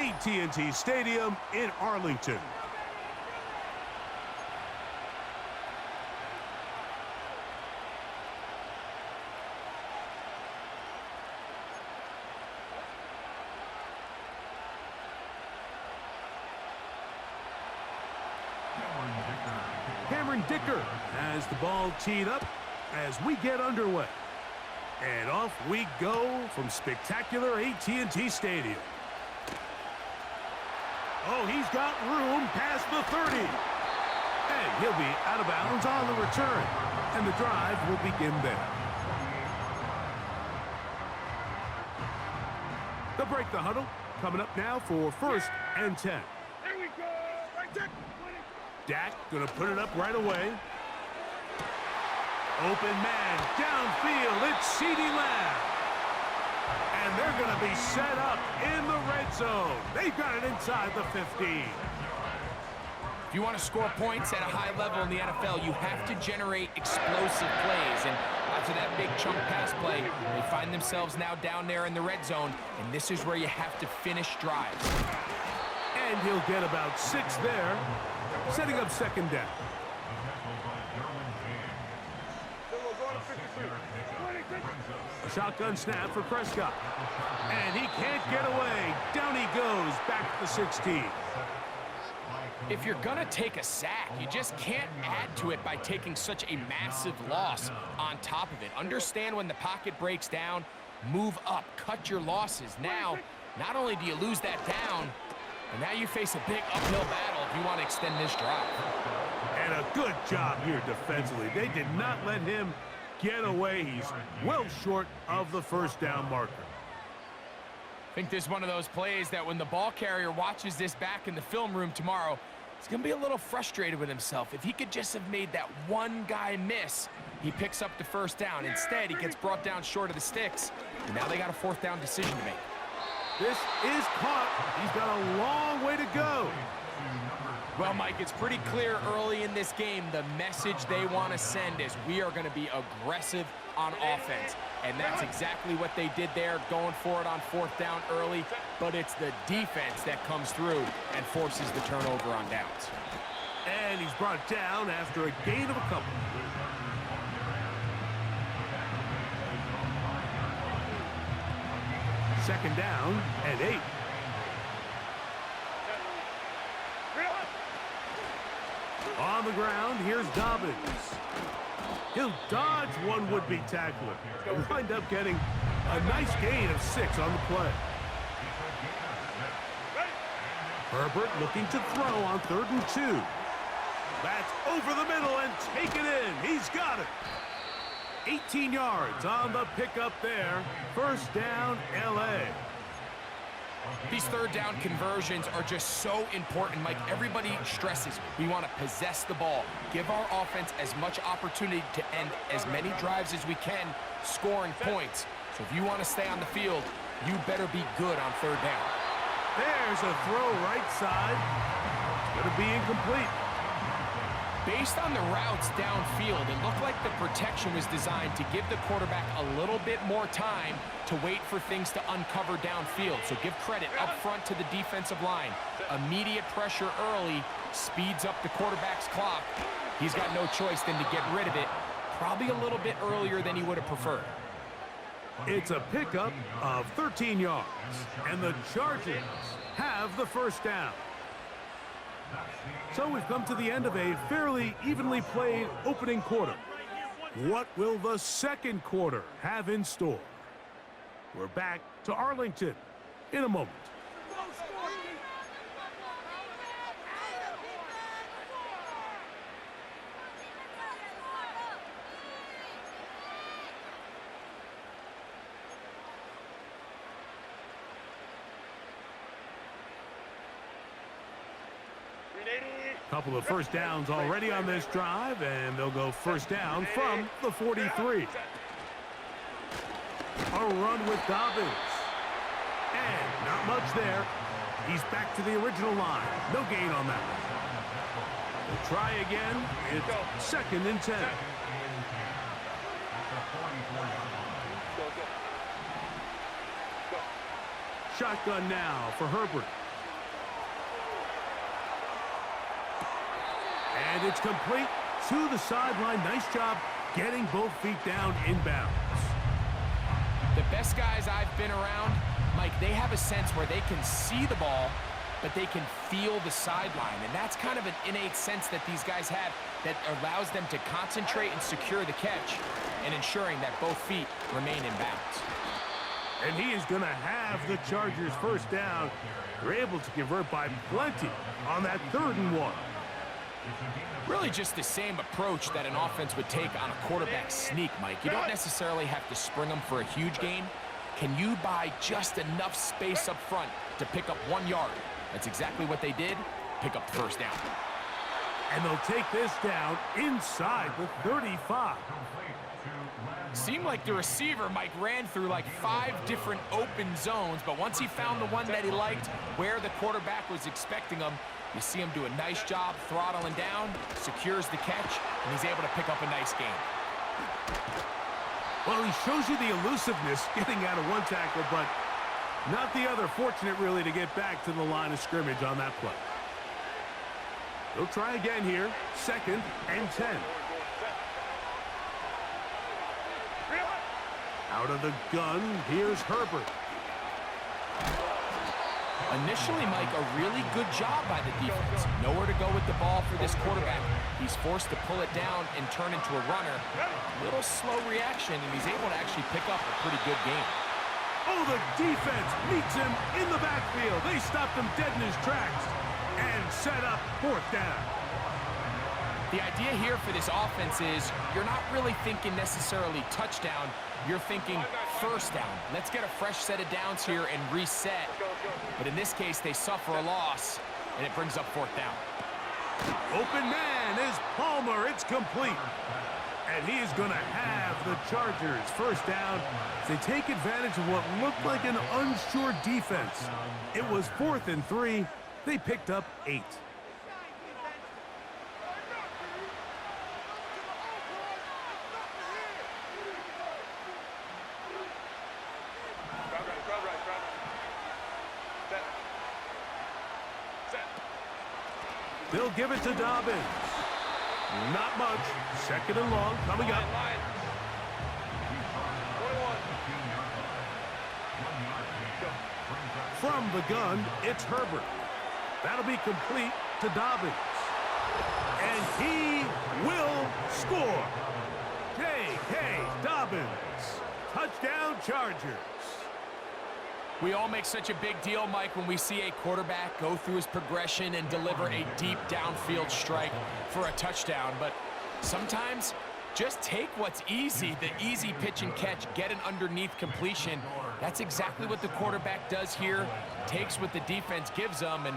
AT&T Stadium in Arlington. Dicker has the ball teed up as we get underway. And off we go from spectacular AT&T Stadium. Oh, he's got room past the 30. And he'll be out of bounds on the return. And the drive will begin there. They'll break the huddle. Coming up now for 1st and 10. There we go. Right there. Dak gonna put it up right away. Open man, downfield, it's CeeDee Lamb. And they're gonna be set up in the red zone. They've got it inside the 15. If you want to score points at a high level in the NFL, you have to generate explosive plays. And after that big chunk pass play, they find themselves now down there in the red zone, and this is where you have to finish drives. And he'll get about 6 there. Setting up 2nd down. A shotgun snap for Prescott. And he can't get away. Down he goes, back to the 16. If you're going to take a sack, you just can't add to it by taking such a massive loss on top of it. Understand when the pocket breaks down, move up, cut your losses. Now, not only do you lose that down, and now you face a big uphill battle if you want to extend this drive. And a good job here defensively. They did not let him get away. He's well short of the 1st down marker. I think this is one of those plays that when the ball carrier watches this back in the film room tomorrow, he's going to be a little frustrated with himself. If he could just have made that one guy miss, he picks up the 1st down. Instead, he gets brought down short of the sticks, and now they got a 4th down decision to make. This is caught. He's got a long way to go. Well, Mike, it's pretty clear early in this game the message they want to send is we are going to be aggressive on offense. And that's exactly what they did there, going for it on 4th down early. But it's the defense that comes through and forces the turnover on downs. And he's brought down after a gain of a couple. Second down and 8. On the ground, here's Dobbins. He'll dodge one would-be tackler. He'll wind up getting a nice gain of 6 on the play. Herbert looking to throw on 3rd and 2. That's over the middle and taken in. He's got it. 18 yards on the pickup there. 1st down, LA. These 3rd down conversions are just so important, Mike. Everybody stresses we want to possess the ball, give our offense as much opportunity to end as many drives as we can, scoring points. So if you want to stay on the field, you better be good on 3rd down. There's a throw right side. It's going to be incomplete. Based on the routes downfield, it looked like the protection was designed to give the quarterback a little bit more time to wait for things to uncover downfield. So give credit up front to the defensive line. Immediate pressure early speeds up the quarterback's clock. He's got no choice than to get rid of it, probably a little bit earlier than he would have preferred. It's a pickup of 13 yards, and the Chargers have the 1st down. So we've come to the end of a fairly evenly played opening quarter. What will the 2nd quarter have in store? We're back to Arlington in a moment. Couple of 1st downs already on this drive, and they'll go 1st down from the 43. A run with Dobbins. And not much there. He's back to the original line. No gain on that one. We'll try again. It's 2nd and 10. Shotgun now for Herbert. And it's complete to the sideline. Nice job getting both feet down inbounds. The best guys I've been around, Mike, they have a sense where they can see the ball, but they can feel the sideline. And that's kind of an innate sense that these guys have that allows them to concentrate and secure the catch and ensuring that both feet remain in bounds. And he is going to have the Chargers first down. They're able to convert by plenty on that 3rd and 1. Really just the same approach that an offense would take on a quarterback sneak, Mike. You don't necessarily have to spring them for a huge gain. Can you buy just enough space up front to pick up 1 yard? That's exactly what they did. Pick up the first down. And they'll take this down inside the 35. Seemed like the receiver, Mike, ran through like 5 different open zones, but once he found the one that he liked, where the quarterback was expecting him, you see him do a nice job throttling down, secures the catch, and he's able to pick up a nice gain. Well, he shows you the elusiveness getting out of one tackle, but not the other. Fortunate, really, to get back to the line of scrimmage on that play. They'll try again here. 2nd and 10. Out of the gun, here's Herbert. Initially, Mike, a really good job by the defense. Nowhere to go with the ball for this quarterback. He's forced to pull it down and turn into a runner. Little slow reaction, and he's able to actually pick up a pretty good game. Oh, the defense meets him in the backfield. They stopped him dead in his tracks and set up 4th down. The idea here for this offense is you're not really thinking necessarily touchdown. You're thinking first down. Let's get a fresh set of downs here and reset. But in this case, they suffer a loss, and it brings up 4th down. Open man is Palmer. It's complete. And he is going to have the Chargers first down. They take advantage of what looked like an unsure defense. It was 4th and 3. They picked up 8. They'll give it to Dobbins. Not much. 2nd and long coming up. From the gun, it's Herbert. That'll be complete to Dobbins. And he will score. J.K. Dobbins. Touchdown Chargers. We all make such a big deal, Mike, when we see a quarterback go through his progression and deliver a deep downfield strike for a touchdown. But sometimes just take what's easy, the easy pitch and catch, get an underneath completion. That's exactly what the quarterback does here, takes what the defense gives them, and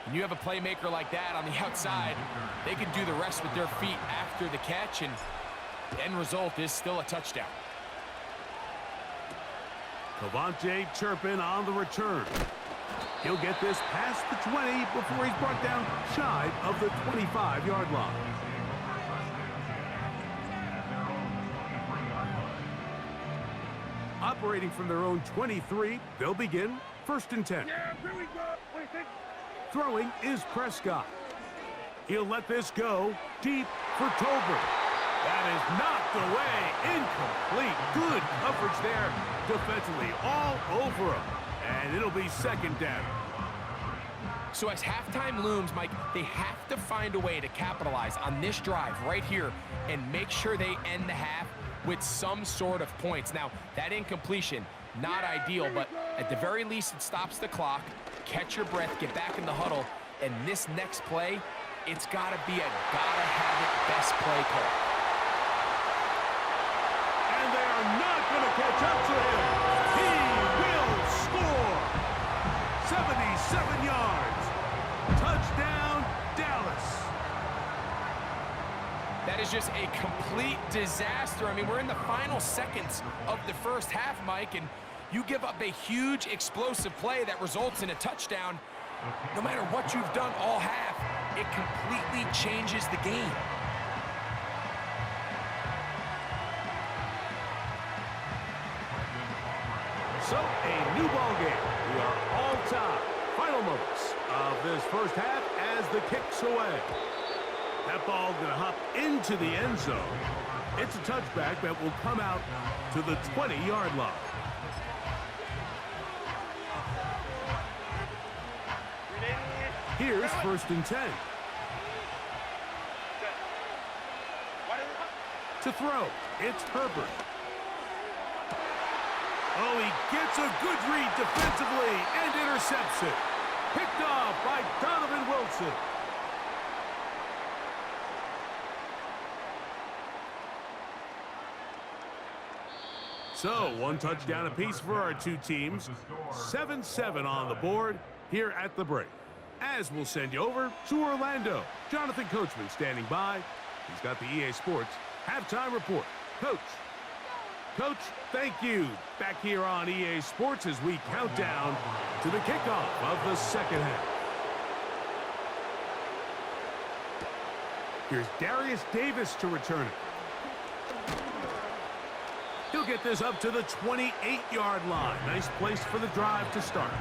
when you have a playmaker like that on the outside, they can do the rest with their feet after the catch, and the end result is still a touchdown. Cavante Turpin on the return. He'll get this past the 20 before he's brought down shy of the 25-yard line. Operating from their own 23, they'll begin 1st and 10. Yeah, here we go. 26. Throwing is Prescott. He'll let this go deep for Tolbert. That is knocked away. Incomplete. Good coverage there defensively all over him. And it'll be 2nd down. So as halftime looms, Mike, they have to find a way to capitalize on this drive right here and make sure they end the half with some sort of points. Now, that incompletion, not ideal, but at the very least it stops the clock. Catch your breath, get back in the huddle, and this next play, it's got to be a gotta-have-it best play call. And they are not going to catch up to him. He will score. 77 yards. Touchdown, Dallas. That is just a complete disaster. I mean, we're in the final seconds of the first half, Mike, and you give up a huge explosive play that results in a touchdown. No matter what you've done all half, it completely changes the game. So, a new ball game. We are all tied. Final moments of this first half as the kick's away. That ball going to hop into the end zone. It's a touchback that will come out to the 20-yard line. Here's 1st and 10. To throw, it's Herbert. Oh, he gets a good read defensively and intercepts it. Picked off by Donovan Wilson. So, 1 touchdown apiece for our two teams. 7-7 on the board here at the break. As we'll send you over to Orlando. Jonathan Coachman standing by. He's got the EA Sports halftime report. Coach, thank you. Back here on EA Sports as we count down to the kickoff of the second half. Here's Darius Davis to return it. He'll get this up to the 28-yard line. Nice place for the drive to start.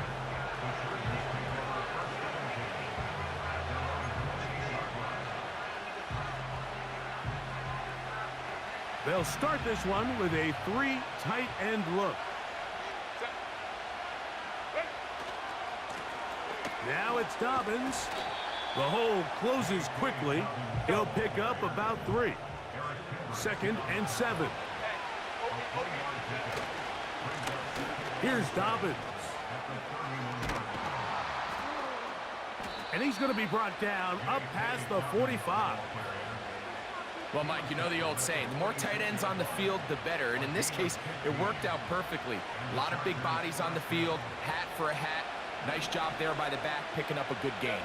They'll start this one with a 3 tight end look. Now it's Dobbins. The hole closes quickly. He'll pick up about 3. 2nd and 7. Here's Dobbins. And he's going to be brought down up past the 45. Well, Mike, you know the old saying, the more tight ends on the field, the better. And in this case, it worked out perfectly. A lot of big bodies on the field, hat for a hat. Nice job there by the back, picking up a good gain.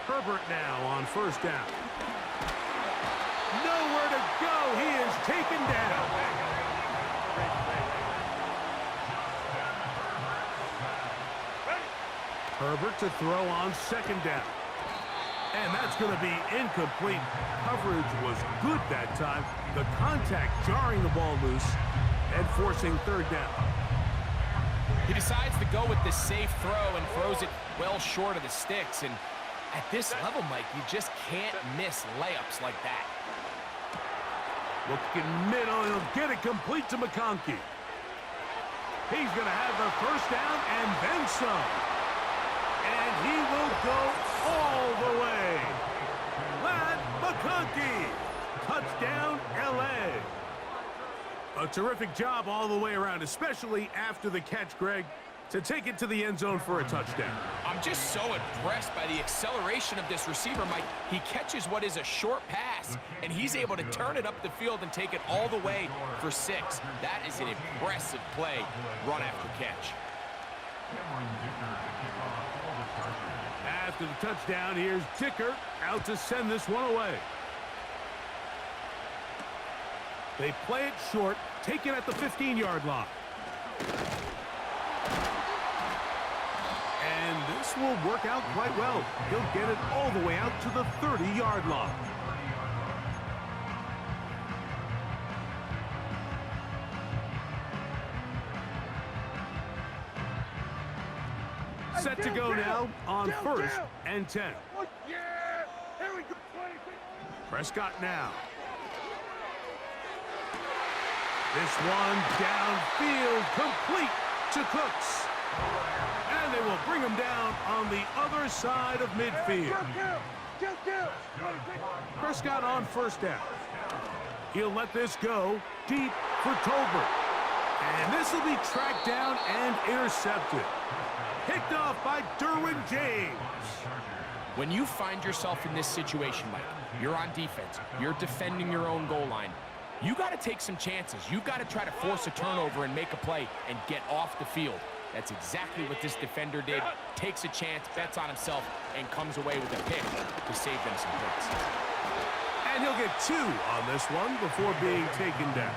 Herbert now on 1st down. Nowhere to go. He is taken down. Herbert to throw on 2nd down. And that's going to be incomplete. Coverage was good that time. The contact jarring the ball loose and forcing 3rd down. He decides to go with the safe throw and throws it well short of the sticks. And at this level, Mike, you just can't miss layups like that. Looking middle, he'll get it complete to McConkey. He's going to have the 1st down and then some. And he will go all the way. Lad McConkey. Touchdown, L.A. A terrific job all the way around, especially after the catch, Greg, to take it to the end zone for a touchdown. I'm just so impressed by the acceleration of this receiver, Mike. He catches what is a short pass, and he's able to turn it up the field and take it all the way for 6. That is an impressive play, run after catch. After the touchdown, here's Dicker out to send this one away. They play it short, take it at the 15-yard line. And this will work out quite well. He'll get it all the way out to the 30-yard line. Set to go now on 1st and 10. Prescott now. This one downfield, complete to Cooks. And they will bring him down on the other side of midfield. Prescott on 1st down. He'll let this go deep for Tolbert. And this will be tracked down and intercepted. Picked off by Darwin James. When you find yourself in this situation, Mike, you're on defense, you're defending your own goal line, you got to take some chances. You got to try to force a turnover and make a play and get off the field. That's exactly what this defender did. Takes a chance, bets on himself, and comes away with a pick to save them some points. And he'll get 2 on this one before being taken down.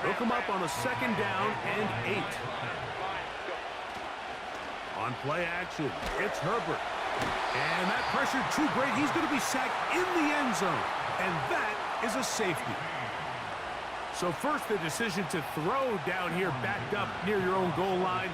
They'll come up on a 2nd down and 8. On play action, it's Herbert. And that pressure too great. He's going to be sacked in the end zone. And that is a safety. So first the decision to throw down here backed up near your own goal line.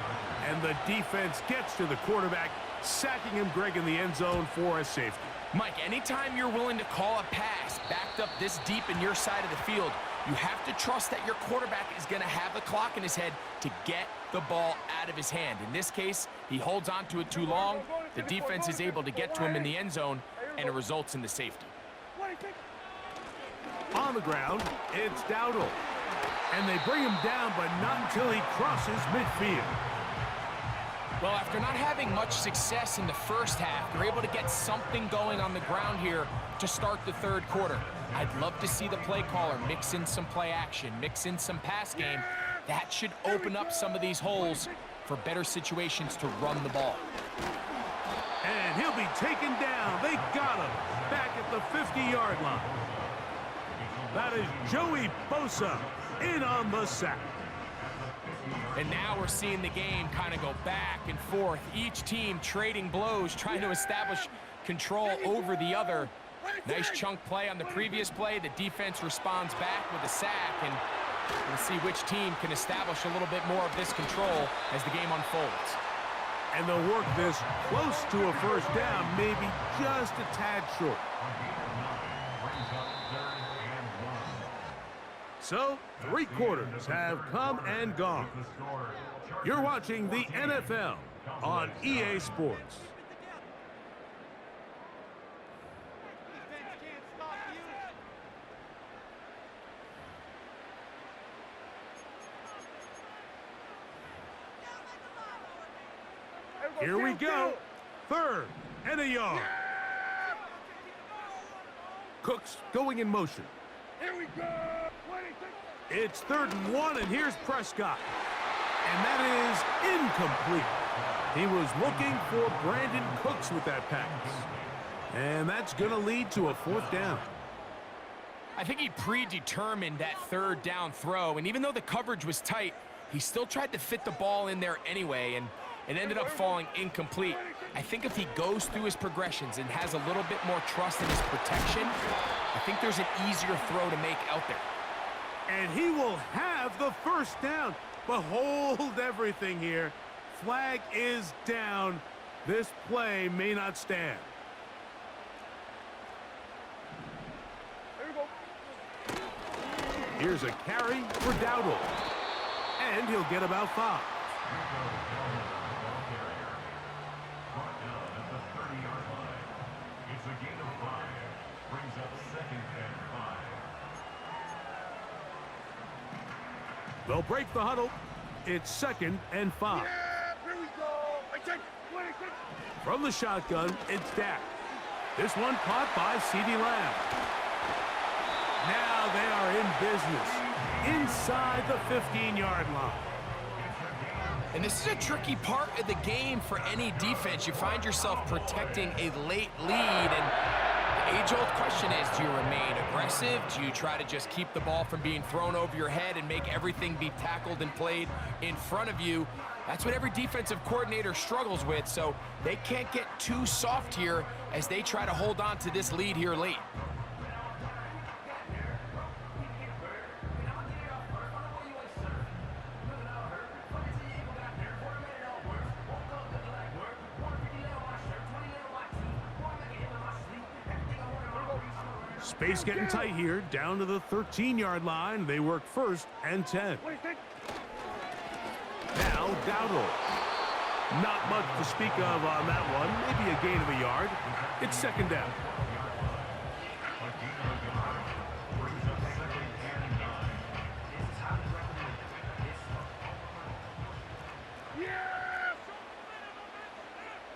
And the defense gets to the quarterback, sacking him, Greg, in the end zone for a safety. Mike, anytime you're willing to call a pass backed up this deep in your side of the field, you have to trust that your quarterback is going to have the clock in his head to get the ball out of his hand. In this case, he holds on to it too long. The defense is able to get to him in the end zone, and it results in the safety. On the ground, it's Dowdle. And they bring him down, but not until he crosses midfield. Well, after not having much success in the first half, they're able to get something going on the ground here to start the third quarter. I'd love to see the play caller mix in some play action, mix in some pass game. That should open up some of these holes for better situations to run the ball. And he'll be taken down. They got him back at the 50-yard line. That is Joey Bosa in on the sack. And now we're seeing the game kind of go back and forth. Each team trading blows, trying to establish control over the other. Nice chunk play on the previous play. The defense responds back with a sack, and we'll see which team can establish a little bit more of this control as the game unfolds. And they'll work this close to a first down, maybe just a tad short. So, 3 quarters have come and gone. You're watching the NFL on EA Sports. Here we go. 3rd and a yard. Cooks going in motion. Here we go. It's 3rd and 1, and here's Prescott. And that is incomplete. He was looking for Brandon Cooks with that pass. And that's going to lead to a 4th down. I think he predetermined that 3rd down throw, and even though the coverage was tight, he still tried to fit the ball in there anyway, and it ended up falling incomplete. I think if he goes through his progressions and has a little bit more trust in his protection, I think there's an easier throw to make out there. And he will have the 1st down. But hold everything here. Flag is down. This play may not stand. Here's a carry for Dowdle. And he'll get about 5. They'll break the huddle. It's 2nd and 5. Here we go. From the shotgun, it's Dak. This one caught by CeeDee Lamb. Now they are in business inside the 15-yard line. And this is a tricky part of the game for any defense. You find yourself protecting a late lead, and the age-old question is, do you remain aggressive? Do you try to just keep the ball from being thrown over your head and make everything be tackled and played in front of you? That's what every defensive coordinator struggles with, so they can't get too soft here as they try to hold on to this lead here late. Space getting tight here, down to the 13-yard line. They work 1st and 10. Now Dowdle. Not much to speak of on that one. Maybe a gain of a yard. It's 2nd down.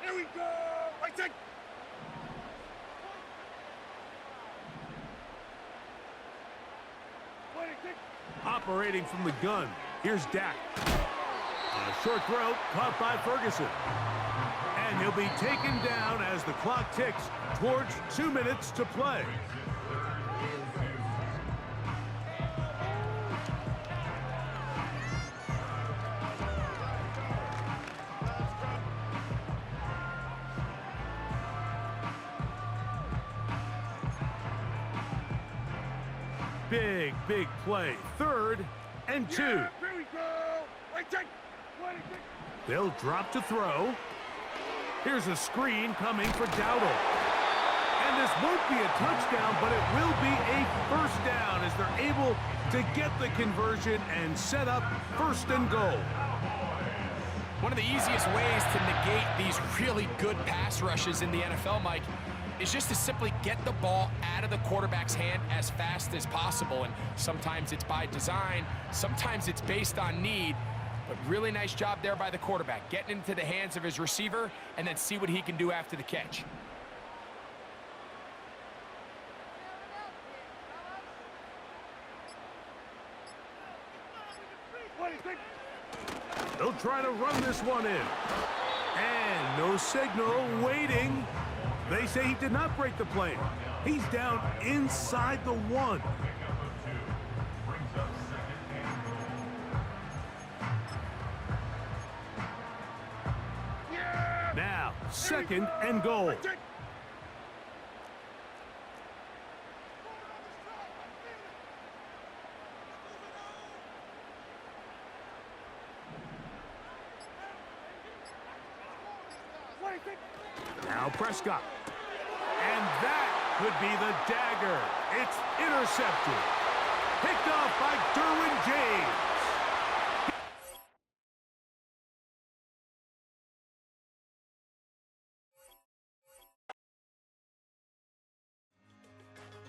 Here we go. Operating from the gun. Here's Dak. A short throw caught by Ferguson. And he'll be taken down as the clock ticks towards 2 minutes to play. Big play. 3rd and 2. Here we go. They'll drop to throw. Here's a screen coming for Dowdle. And this won't be a touchdown, but it will be a first down as they're able to get the conversion and set up first and goal. One of the easiest ways to negate these really good pass rushes in the NFL, Mike, is just to simply get the ball out of the quarterback's hand as fast as possible. And sometimes it's by design, sometimes it's based on need. But really nice job there by the quarterback, getting into the hands of his receiver and then see what he can do after the catch. They'll try to run this one in. And no signal, waiting. They say he did not break the plane. He's down inside the 1. Now, second and goal. Now Prescott. And that could be the dagger. It's intercepted. Picked off by Darwin James.